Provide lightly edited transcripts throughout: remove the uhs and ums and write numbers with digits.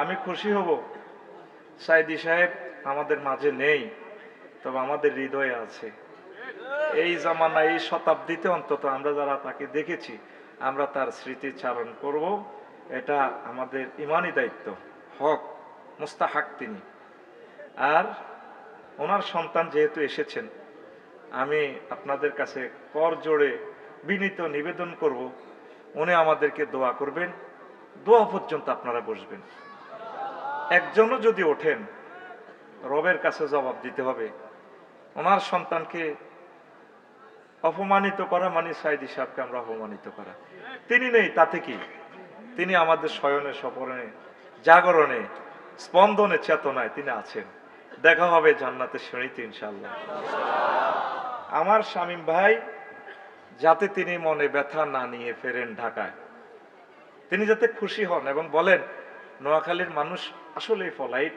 আমি খুশি হব সাইদি সাহেব আমাদের মাঝে নেই, তবে আমাদের হৃদয়ে আছে। এই জামানা, এই শতাব্দীতে অন্তত আমরা যারা তাকে দেখেছি, আমরা তার স্মৃতিচারণ করব। এটা আমাদের ইমানি দায়িত্ব, হক, মুস্তাহাক তিনি। আর ওনার সন্তান যেহেতু এসেছেন, আমি আপনাদের কাছে কর জোড়ে বিনীত নিবেদন করব, উনি আমাদেরকে দোয়া করবেন। দোয়া পর্যন্ত আপনারা বসবেন। একজনও যদি ওঠেন, রবের কাছে জবাব দিতে হবে। ওনার সন্তানকে অপমানিত করা মানে সাইদি সাহেবকে আমরা অপমানিত করা। তিনি নেই তাতে কি? তিনি আমাদের শয়নে, স্বপনে, জাগরণে, স্পন্দনে, চেতনায় তিনি আছেন। দেখা হবে জান্নাতের সিঁড়িতে ইনশাআল্লাহ। আমার শামীম ভাই যাতে তিনি মনে ব্যথা না নিয়ে ফেরেন ঢাকায়, তিনি যাতে খুশি হন এবং বলেন নোয়াখালীর মানুষ আসলে পলাইট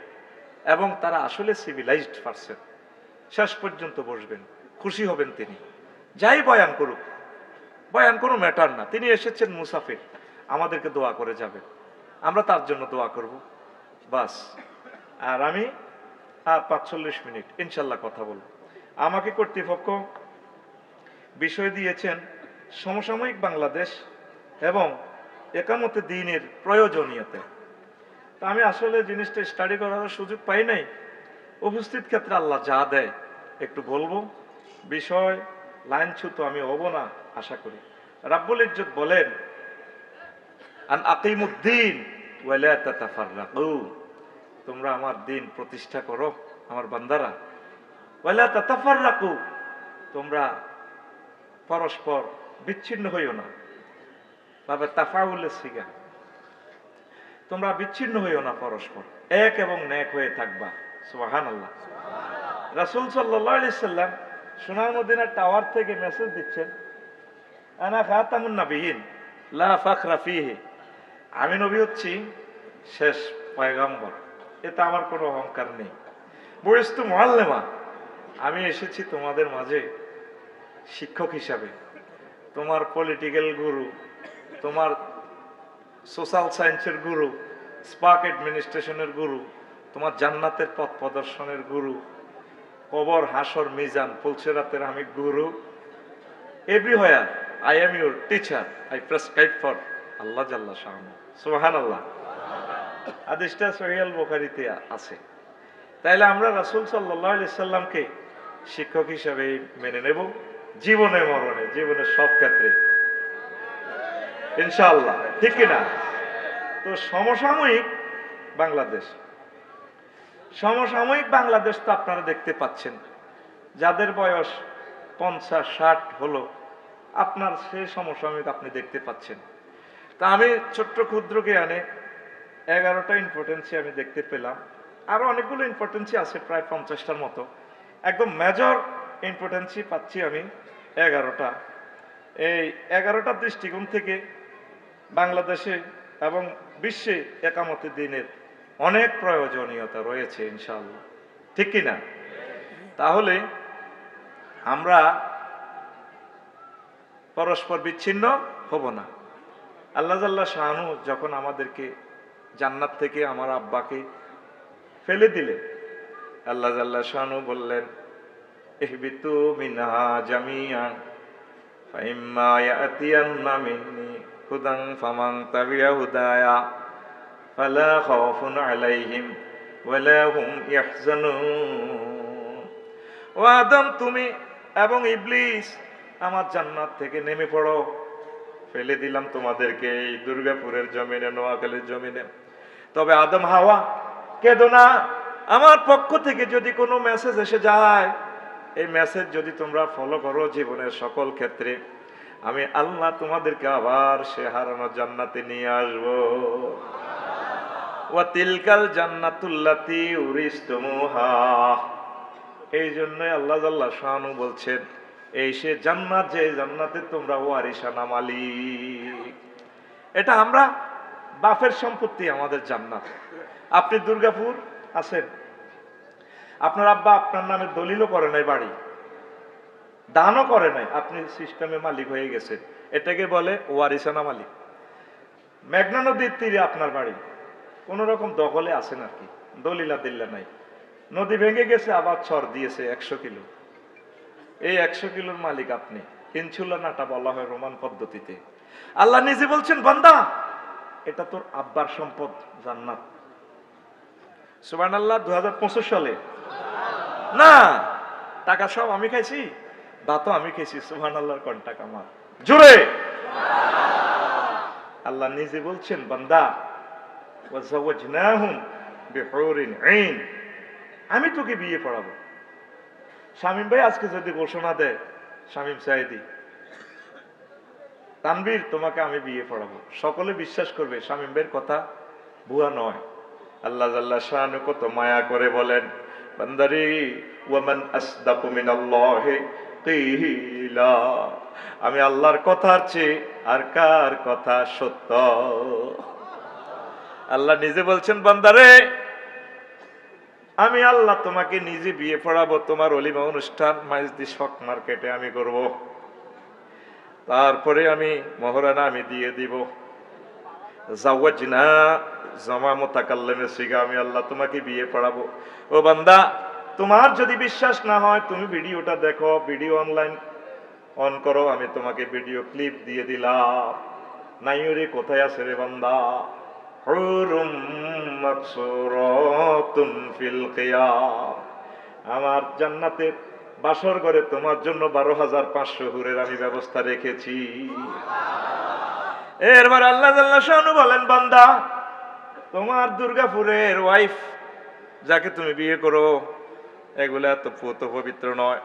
এবং তারা আসলে সিভিলাইজড পারসন, শেষ পর্যন্ত বসবেন, খুশি হবেন তিনি। যাই বয়ান করুক, বয়ান কোনো ম্যাটার না, তিনি এসেছেন মুসাফির, আমাদেরকে দোয়া করে যাবেন, আমরা তার জন্য দোয়া করব, বাস। আর আমি 45 মিনিট ইনশাল্লাহ কথা বলব। আমাকে কর্তৃপক্ষ বিষয় দিয়েছেন সমসাময়িক বাংলাদেশ এবং একামতে দ্বীনের প্রয়োজনীয়তা। তা আমি আসলে জিনিসটা স্টাডি করার সুযোগ পাই নাই। উপস্থিত ক্ষেত্রে আল্লাহ যা দেয় একটু বলবো। বিষয় লাইন ছুত আমি হব না আশা করি। রাব্বুল ইজ্জত বলেন, আন আকিমুদ্দিন ওয়ালা তাতাফাররাকু, তোমরা আমার দিন প্রতিষ্ঠা করো আমার বান্দারা। ওয়ালা তাতাফাররাকু, তোমরা পরস্পর বিচ্ছিন্ন হইও না। তবে তাফাউলের সিগা, তোমরা বিচ্ছিন্ন হইও না, পরস্পর এক এবং নেক হয়ে থাকবা। সুবহানাল্লাহ। রাসূল সাল্লাল্লাহু আলাইহি সাল্লাম সোনার মদিনার টাওয়ার থেকে মেসেজ দিচ্ছেন, আনা খাতামুন নবিয়্যিন লা ফাখরা ফীহি, আমি নবী হচ্ছি শেষ পয়গম্বর, এতে আমার কোনো অহংকার নেই। বুইস্তু মুআল্লিমা, আমি এসেছি তোমাদের মাঝে শিক্ষক হিসাবে। তোমার পলিটিক্যাল গুরু, তোমার সোশ্যাল সায়েন্সের গুরু, স্পার্ক অ্যাডমিনিস্ট্রেশনের গুরু, তোমার জান্নাতের পথ প্রদর্শনের গুরু, কবর, হাসর, মিজান, পুলসিরাতের আমি গুরু। Everywhere I am your teacher, I prescribe for আল্লাহ জাল্লা শাআনু। সুবহানাল্লাহ। হাদিসটা সহিহ আল বুখারীতে আছে। তাইলে আমরা রাসূল সাল্লাল্লাহু আলাইহি সাল্লামকে শিক্ষক হিসেবে মেনে নেব, জীবনে মরণে, জীবনের সব ক্ষেত্রে ইনশাআল্লাহ, ঠিক কিনা? তো সমসাময়িক বাংলাদেশ, সমসাময়িক বাংলাদেশ তো আপনারা দেখতে পাচ্ছেন, যাদের বয়স 50-60 হলো, আপনার সেই সমসাময়িক আপনি দেখতে পাচ্ছেন। তা আমি ছোট্ট ক্ষুদ্র জ্ঞানে 11টা ইম্পর্টেন্সি আমি দেখতে পেলাম। আরো অনেকগুলো ইম্পর্টেন্সি আছে, প্রায় 50টার মতো। একদম মেজর ইম্পর্টেন্সি পাচ্ছি আমি 11টা। এই 11টা দৃষ্টিকোণ থেকে বাংলাদেশে এবং বিশ্বে একামতে দ্বীনের অনেক প্রয়োজনীয়তা রয়েছে ইনশাআল্লাহ, ঠিক কিনা? তাহলে আমরা পরস্পর বিচ্ছিন্ন হব না। আল্লাহ জাল্লা শাআনু যখন আমাদেরকে জান্নাত থেকে আমার আব্বাকে ফেলে দিলে, আল্লাহ জাল্লা শাআনু বললেন, ইহবিতু মিনহা জামিআন ফাইম্মা ইয়াতিয়ান্না মিন্নি হুদান ফামান তাবিআ হুদায়া ফালা খাউফুন আলাইহিম ওয়ালা হুম ইয়াহজানুন। ও আদম, তুমি এবং ইবলিস আমার জান্নাত থেকে নেমে পড়ো। ফেলে দিলাম তোমাদেরকে এই দুর্গাপুরের জমিনে, নোয়াখালীর জমিনে। তবে আদম, হাওয়া, কেঁদো না। আমার পক্ষ থেকে যদি কোনো মেসেজ এসে যায়, এই মেসেজ যদি তোমরা ফলো করো জীবনের সকল ক্ষেত্রে, আমি আল্লাহ তোমাদেরকে আবার সে হারানো জান্নাতে নিয়ে আসবো। ওয়া তিলকাল জান্নাতুল্লাতী উরিসতুমুহা। এই জন্যই আল্লাহ জাল্লা শাআনু বলছেন, এই সে জান্নাত যে জান্নাতে তোমরা ওয়ারিসানা মালিক। এটা আমরা বাপের সম্পত্তি, আমাদের জান্নাত। আপনি দুর্গাপুর আছেন, আপনার আব্বা আপনার নামে দলিলও করে নাই, বাড়ি দানও করে নাই, আপনি সিস্টেমে মালিক হয়ে গেছেন, এটাকে বলে ওয়ারিসানা মালিক। মেঘনা নদীর তীরে আপনার বাড়ি, কোন রকম দখলে আছেন আর কি, দলিলা দিল্লা নাই। নদী ভেঙে গেছে, আবার ছড় দিয়েছে 100 কিলো। এই 100 কিলোর মালিক আপনি। ইনসুলা নাটা বলা হয় রোমান পদ্ধতিতে। আল্লাহ নিজে বলছেন, বান্দা এটা তোর আব্বার সম্পদ, জান্নাত। সুবহানাল্লাহ। 2025 সালে না, টাকা সব আমি খাইছি, ভাতও আমি খাইছি। সুবহানাল্লাহর কোন টাকা আমার জোরে। আল্লাহ নিজে বলছেন, বান্দা ওয়াজাওয়াজনাহুম বিহুরিন আইন, আমি তোকে বিয়ে পড়াবো। শামীম ভাই আজকে যদি ঘোষণা দেয়, শামীম সাইদি, তানভীর তোমাকে আমি বিয়ে পড়াবো, সকলে বিশ্বাস করবে শামীম ভাইয়ের কথা ভুয়া নয়। আল্লাহ জাল্লা শানু কত মায়া করে বলেন, বান্দারে ওয়ামান আসদাকু মিনাল্লাহি কিলা, আমি আল্লাহর কথার চেয়ে আর কার কথা সত্য। আল্লাহ নিজে বলছেন, বান্দারে আমি আল্লাহ তোমাকে নিজে বিয়ে পড়াবো, তোমার অলিমা অনুষ্ঠান মাইজদি শক মার্কেটে আমি করব, তারপরে আমি মহরানা আমি দিয়ে দিব। জাওয়াজনা জামা মুতাকাল্লিমে সিগা, আমি আল্লাহ তোমাকে বিয়ে পড়াবো। ও বান্দা, তোমার যদি বিশ্বাস না হয় তুমি ভিডিওটা দেখো, ভিডিও অনলাইন অন করো, আমি তোমাকে ভিডিও ক্লিপ দিয়ে দিলাম। নাইরে কোথায় আছে রে বান্দা? হুরুম মাকসুরাতুন ফিল কিয়াম, আমার জান্নাতের বাসর ঘরে তোমার জন্য 12,500 হুরের আমি ব্যবস্থা রেখেছি। এরবার আল্লাহ জাল্লা শানু বলেন, বান্দা তোমার দুর্গাপুরের ওয়াইফ যাকে তুমি বিয়ে করো, এগুলা তো পুত পবিত্র নয়।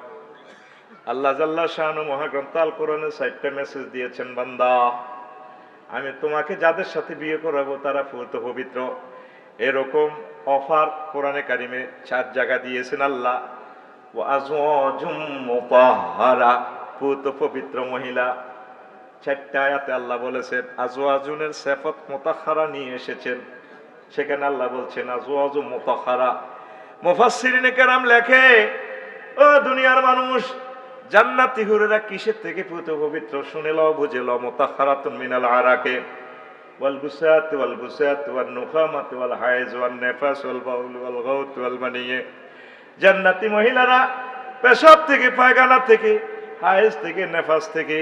আল্লাহ জাল্লা শানু মহাগ্রন্থ আল কোরআনে 4টা মেসেজ দিয়েছেন, বান্দা আমি তোমাকে যাদের সাথে বিয়ে করাবো তারা পুত পবিত্র। এরকম অফার কোরআনে কারিমে 4 জায়গা দিয়েছেন আল্লাহ। ওয়াজওয়াজুম মুতাহহারা, পুত পবিত্র মহিলা। 4টা আয়াতে আল্লাহ বলেছেন, আজওয়াজুনের সিফাত মুতাহহারা নিয়ে এসেছেন। সেখানে আল্লাহ বলছেন আজওয়াজুম মুতাহহারা। মুফাসসিরিনে কেরাম লেখে, ও দুনিয়ার মানুষ, জান্নাতি হুরেরা কিসের থেকে পুত পবিত্র শুনে লও, বুঝে লও। মুতাহহারাতুন মিনাল আরাকে ওয়াল বুসাত ওয়াল বুসাত ওয়ান নুখামাত ওয়াল হাইজ ওয়ান নিফাস ওয়াল বাউল ওয়াল গাউত ওয়াল মানিয়ে। জান্নাতি মহিলারা পেশাব থেকে, পায়খানা থেকে, হাইজ থেকে, নেফাস থেকে,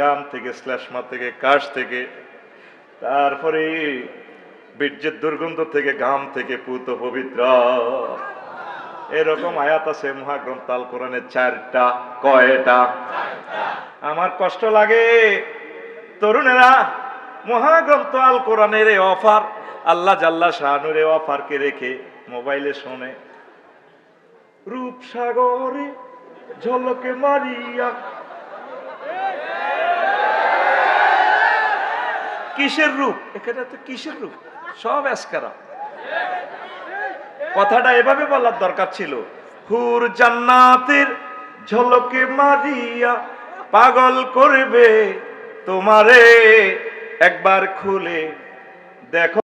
গাম থেকে, শ্লেষ্মা থেকে, কাশ থেকে, তারপরে বীর্যের দুর্গন্ধ থেকে, গাম থেকে পুত পবিত্র। এরকম আয়াত আছে মহাগ্রন্থ আল কোরআনে 4টা। কয়টা? আমার কষ্ট লাগে তরুণেরা, মহাগ্রন্থ আল কোরআনের এই অফার, আল্লাহ জাল্লা শানুর এই অফারকে রেখে মোবাইলে শোনে। রূপসাগরে ঝলকে মারিয়া, কিসের রূপ? এখানে তো কিসের রূপ? সব এসকারা। কথাটা এভাবে বলার দরকার ছিল, হুর জান্নাতের ঝলকে মারিয়া পাগল করবে তোমারে, একবার খুলে দেখো।